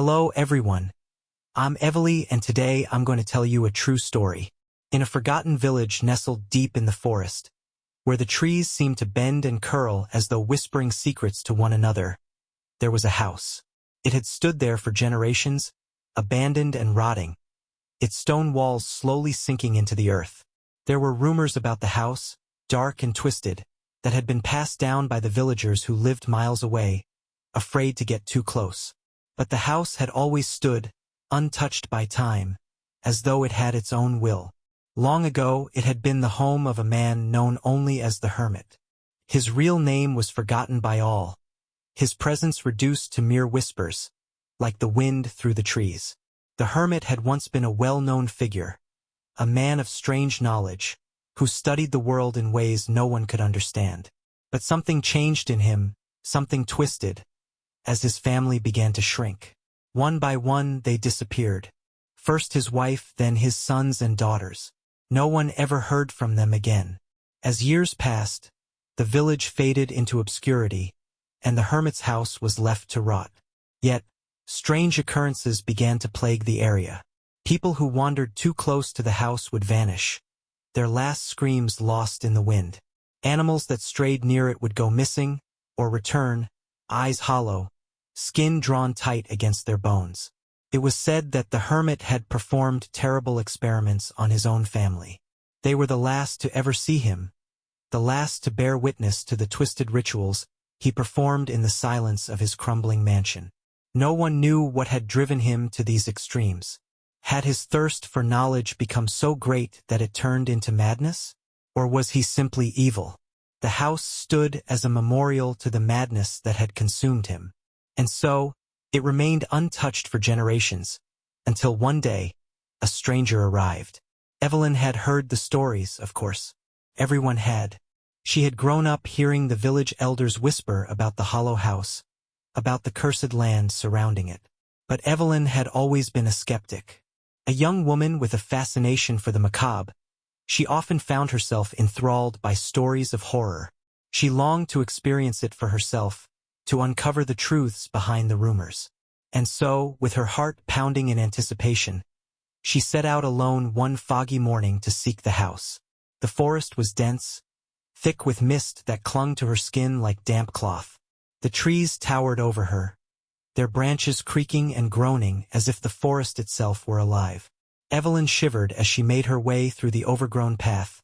Hello everyone, I'm Evelyn and today I'm going to tell you a true story. In a forgotten village nestled deep in the forest, where the trees seemed to bend and curl as though whispering secrets to one another, there was a house. It had stood there for generations, abandoned and rotting, its stone walls slowly sinking into the earth. There were rumors about the house, dark and twisted, that had been passed down by the villagers who lived miles away, afraid to get too close. But the house had always stood, untouched by time, as though it had its own will. Long ago, it had been the home of a man known only as the Hermit. His real name was forgotten by all, his presence reduced to mere whispers, like the wind through the trees. The Hermit had once been a well-known figure, a man of strange knowledge, who studied the world in ways no one could understand. But something changed in him, something twisted, as his family began to shrink. One by one they disappeared. First his wife, then his sons and daughters. No one ever heard from them again. As years passed, the village faded into obscurity, and the hermit's house was left to rot. Yet, strange occurrences began to plague the area. People who wandered too close to the house would vanish, their last screams lost in the wind. Animals that strayed near it would go missing, or return, eyes hollow, skin drawn tight against their bones. It was said that the hermit had performed terrible experiments on his own family. They were the last to ever see him, the last to bear witness to the twisted rituals he performed in the silence of his crumbling mansion. No one knew what had driven him to these extremes. Had his thirst for knowledge become so great that it turned into madness? Or was he simply evil? The house stood as a memorial to the madness that had consumed him. And so, it remained untouched for generations, until one day, a stranger arrived. Evelyn had heard the stories, of course. Everyone had. She had grown up hearing the village elders whisper about the hollow house, about the cursed land surrounding it. But Evelyn had always been a skeptic. A young woman with a fascination for the macabre, she often found herself enthralled by stories of horror. She longed to experience it for herself, to uncover the truths behind the rumors. And so, with her heart pounding in anticipation, she set out alone one foggy morning to seek the house. The forest was dense, thick with mist that clung to her skin like damp cloth. The trees towered over her, their branches creaking and groaning as if the forest itself were alive. Evelyn shivered as she made her way through the overgrown path,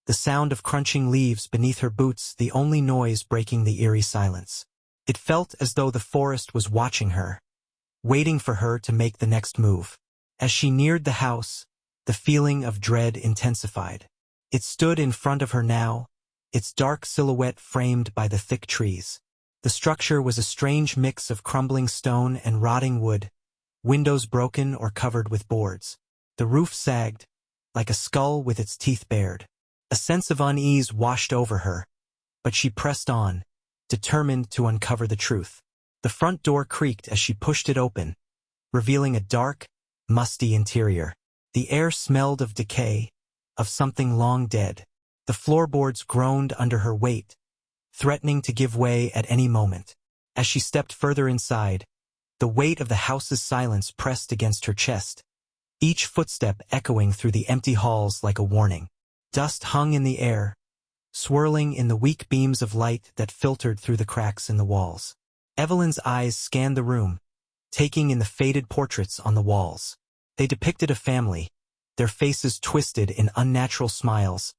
the sound of crunching leaves beneath her boots the only noise breaking the eerie silence. It felt as though the forest was watching her, waiting for her to make the next move. As she neared the house, the feeling of dread intensified. It stood in front of her now, its dark silhouette framed by the thick trees. The structure was a strange mix of crumbling stone and rotting wood, windows broken or covered with boards. The roof sagged, like a skull with its teeth bared. A sense of unease washed over her, but she pressed on, determined to uncover the truth. The front door creaked as she pushed it open, revealing a dark, musty interior. The air smelled of decay, of something long dead. The floorboards groaned under her weight, threatening to give way at any moment. As she stepped further inside, the weight of the house's silence pressed against her chest, each footstep echoing through the empty halls like a warning. Dust hung in the air, swirling in the weak beams of light that filtered through the cracks in the walls. Evelyn's eyes scanned the room, taking in the faded portraits on the walls. They depicted a family, their faces twisted in unnatural smiles,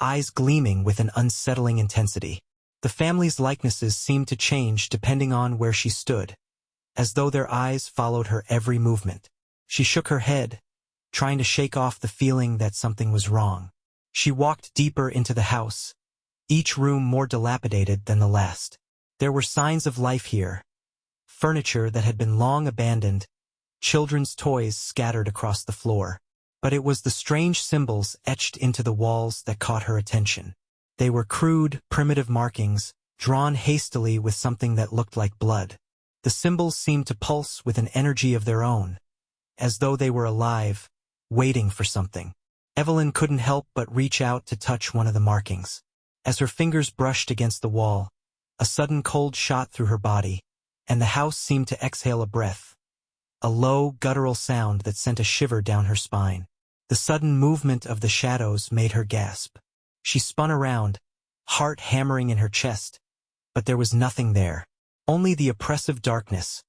eyes gleaming with an unsettling intensity. The family's likenesses seemed to change depending on where she stood, as though their eyes followed her every movement. She shook her head, trying to shake off the feeling that something was wrong. She walked deeper into the house, each room more dilapidated than the last. There were signs of life here, furniture that had been long abandoned, children's toys scattered across the floor. But it was the strange symbols etched into the walls that caught her attention. They were crude, primitive markings, drawn hastily with something that looked like blood. The symbols seemed to pulse with an energy of their own, as though they were alive, waiting for something. Evelyn couldn't help but reach out to touch one of the markings. As her fingers brushed against the wall, a sudden cold shot through her body, and the house seemed to exhale a breath, a low, guttural sound that sent a shiver down her spine. The sudden movement of the shadows made her gasp. She spun around, heart hammering in her chest, but there was nothing there. Only the oppressive darkness,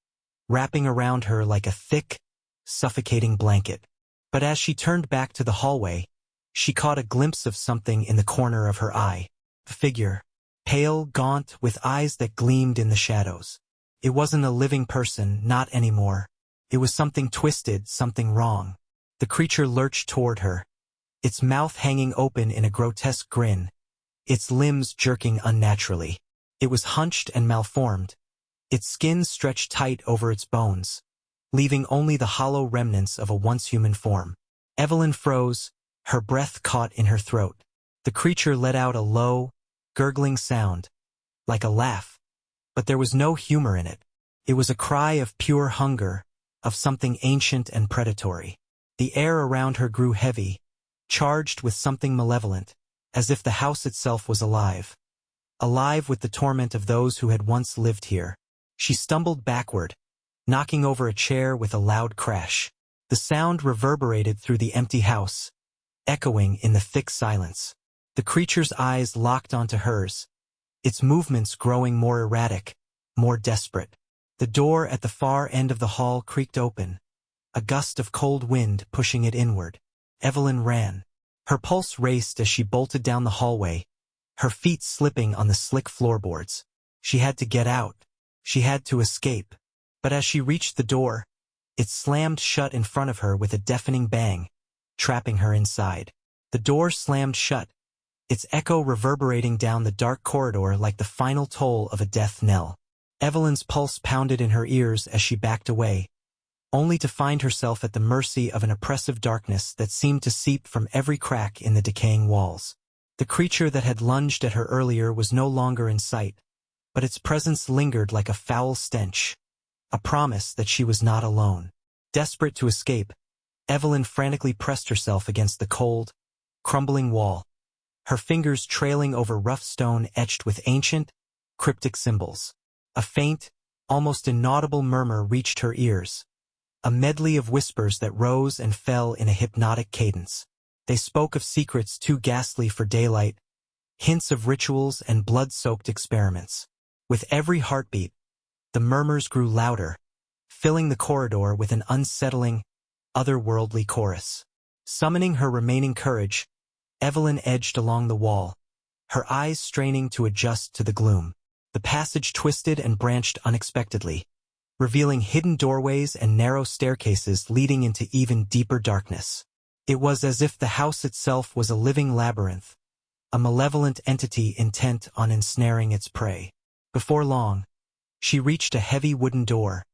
wrapping around her like a thick, suffocating blanket. But as she turned back to the hallway, she caught a glimpse of something in the corner of her eye. A figure, pale, gaunt, with eyes that gleamed in the shadows. It wasn't a living person, not anymore. It was something twisted, something wrong. The creature lurched toward her, its mouth hanging open in a grotesque grin, its limbs jerking unnaturally. It was hunched and malformed, its skin stretched tight over its bones, leaving only the hollow remnants of a once human form. Evelyn froze, her breath caught in her throat. The creature let out a low, gurgling sound, like a laugh, but there was no humor in it. It was a cry of pure hunger, of something ancient and predatory. The air around her grew heavy, charged with something malevolent, as if the house itself was alive. Alive with the torment of those who had once lived here. She stumbled backward, knocking over a chair with a loud crash. The sound reverberated through the empty house, echoing in the thick silence. The creature's eyes locked onto hers, its movements growing more erratic, more desperate. The door at the far end of the hall creaked open, a gust of cold wind pushing it inward. Evelyn ran. Her pulse raced as she bolted down the hallway, her feet slipping on the slick floorboards. She had to get out. She had to escape. But as she reached the door, it slammed shut in front of her with a deafening bang, trapping her inside. The door slammed shut, its echo reverberating down the dark corridor like the final toll of a death knell. Evelyn's pulse pounded in her ears as she backed away, only to find herself at the mercy of an oppressive darkness that seemed to seep from every crack in the decaying walls. The creature that had lunged at her earlier was no longer in sight, but its presence lingered like a foul stench, a promise that she was not alone. Desperate to escape, Evelyn frantically pressed herself against the cold, crumbling wall, her fingers trailing over rough stone etched with ancient, cryptic symbols. A faint, almost inaudible murmur reached her ears, a medley of whispers that rose and fell in a hypnotic cadence. They spoke of secrets too ghastly for daylight, hints of rituals and blood-soaked experiments. With every heartbeat, the murmurs grew louder, filling the corridor with an unsettling, otherworldly chorus. Summoning her remaining courage, Evelyn edged along the wall, her eyes straining to adjust to the gloom. The passage twisted and branched unexpectedly, revealing hidden doorways and narrow staircases leading into even deeper darkness. It was as if the house itself was a living labyrinth, a malevolent entity intent on ensnaring its prey. Before long, she reached a heavy wooden door,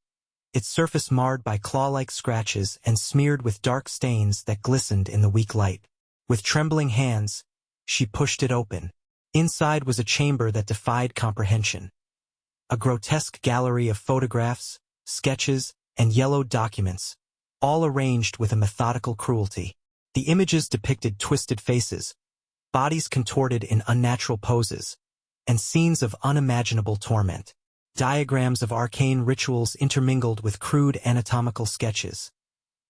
its surface marred by claw-like scratches and smeared with dark stains that glistened in the weak light. With trembling hands, she pushed it open. Inside was a chamber that defied comprehension. A grotesque gallery of photographs, sketches, and yellowed documents, all arranged with a methodical cruelty. The images depicted twisted faces, bodies contorted in unnatural poses, and scenes of unimaginable torment. Diagrams of arcane rituals intermingled with crude anatomical sketches,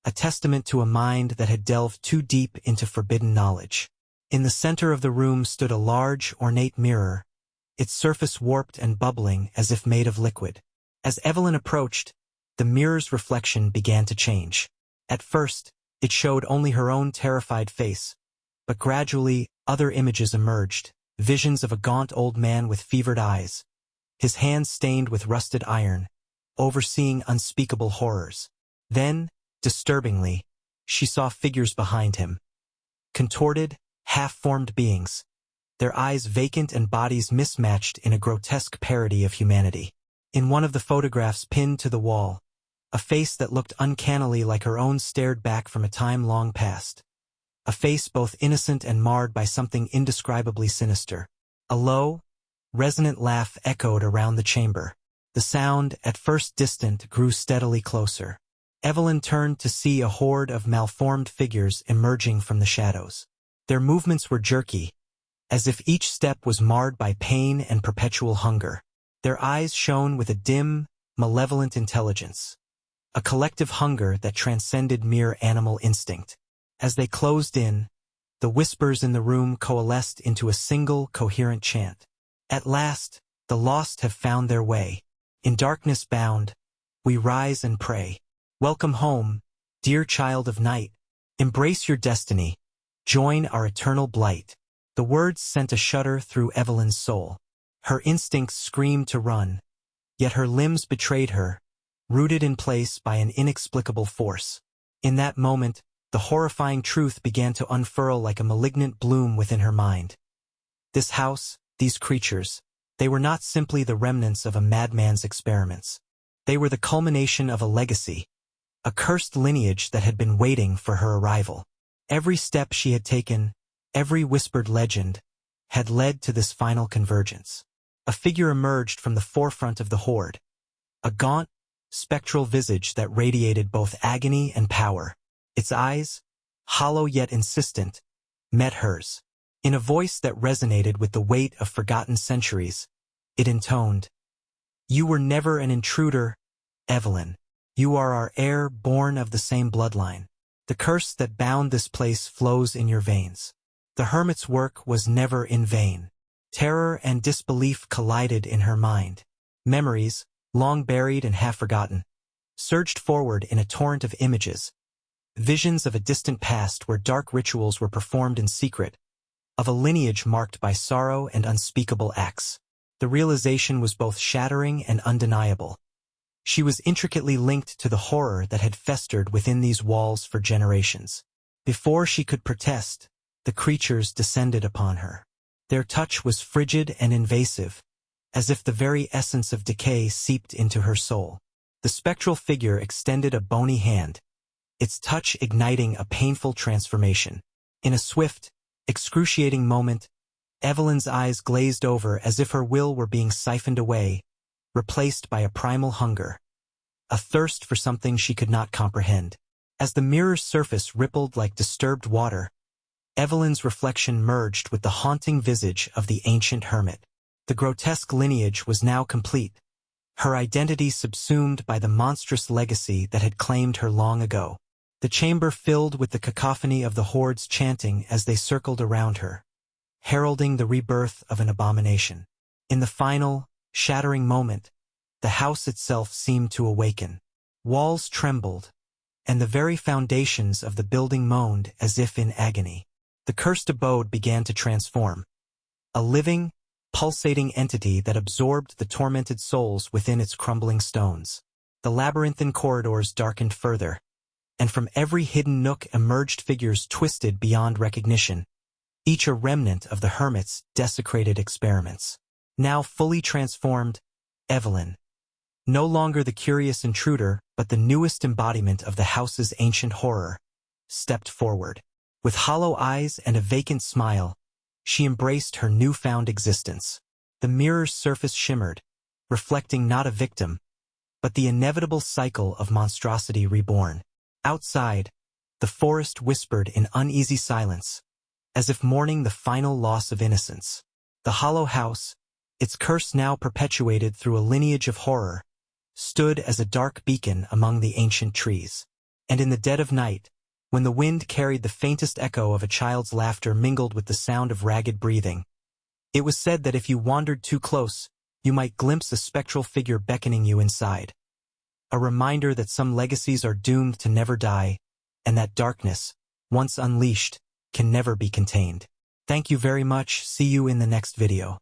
a testament to a mind that had delved too deep into forbidden knowledge. In the center of the room stood a large, ornate mirror, its surface warped and bubbling as if made of liquid. As Evelyn approached, the mirror's reflection began to change. At first, it showed only her own terrified face, but gradually, other images emerged, visions of a gaunt old man with fevered eyes, his hands stained with rusted iron, overseeing unspeakable horrors. Then, disturbingly, she saw figures behind him. Contorted, half-formed beings, their eyes vacant and bodies mismatched in a grotesque parody of humanity. In one of the photographs pinned to the wall, a face that looked uncannily like her own stared back from a time long past. A face both innocent and marred by something indescribably sinister. A low, resonant laugh echoed around the chamber. The sound, at first distant, grew steadily closer. Evelyn turned to see a horde of malformed figures emerging from the shadows. Their movements were jerky, as if each step was marred by pain and perpetual hunger. Their eyes shone with a dim, malevolent intelligence, a collective hunger that transcended mere animal instinct. As they closed in, the whispers in the room coalesced into a single, coherent chant. At last, the lost have found their way. In darkness bound, we rise and pray. Welcome home, dear child of night. Embrace your destiny. Join our eternal blight. The words sent a shudder through Evelyn's soul. Her instincts screamed to run, yet her limbs betrayed her, rooted in place by an inexplicable force. In that moment, the horrifying truth began to unfurl like a malignant bloom within her mind. This house, these creatures, they were not simply the remnants of a madman's experiments. They were the culmination of a legacy, a cursed lineage that had been waiting for her arrival. Every step she had taken, every whispered legend, had led to this final convergence. A figure emerged from the forefront of the horde, a gaunt, spectral visage that radiated both agony and power. Its eyes, hollow yet insistent, met hers. In a voice that resonated with the weight of forgotten centuries, it intoned, "You were never an intruder, Evelyn. You are our heir, born of the same bloodline. The curse that bound this place flows in your veins. The hermit's work was never in vain." Terror and disbelief collided in her mind. Memories, long buried and half forgotten, surged forward in a torrent of images. Visions of a distant past where dark rituals were performed in secret, of a lineage marked by sorrow and unspeakable acts. The realization was both shattering and undeniable. She was intricately linked to the horror that had festered within these walls for generations. Before she could protest, the creatures descended upon her. Their touch was frigid and invasive, as if the very essence of decay seeped into her soul. The spectral figure extended a bony hand, its touch igniting a painful transformation. In a swift, excruciating moment, Evelyn's eyes glazed over as if her will were being siphoned away, replaced by a primal hunger, a thirst for something she could not comprehend. As the mirror's surface rippled like disturbed water, Evelyn's reflection merged with the haunting visage of the ancient hermit. The grotesque lineage was now complete, her identity subsumed by the monstrous legacy that had claimed her long ago. The chamber filled with the cacophony of the hordes chanting as they circled around her, heralding the rebirth of an abomination. In the final, shattering moment, the house itself seemed to awaken. Walls trembled, and the very foundations of the building moaned as if in agony. The cursed abode began to transform, a living, pulsating entity that absorbed the tormented souls within its crumbling stones. The labyrinthine corridors darkened further, and from every hidden nook emerged figures twisted beyond recognition, each a remnant of the hermit's desecrated experiments. Now fully transformed, Evelyn, no longer the curious intruder but the newest embodiment of the house's ancient horror, stepped forward. With hollow eyes and a vacant smile, she embraced her newfound existence. The mirror's surface shimmered, reflecting not a victim, but the inevitable cycle of monstrosity reborn. Outside, the forest whispered in uneasy silence, as if mourning the final loss of innocence. The hollow house, its curse now perpetuated through a lineage of horror, stood as a dark beacon among the ancient trees. And in the dead of night, when the wind carried the faintest echo of a child's laughter mingled with the sound of ragged breathing, it was said that if you wandered too close, you might glimpse a spectral figure beckoning you inside. A reminder that some legacies are doomed to never die, and that darkness, once unleashed, can never be contained. Thank you very much. See you in the next video.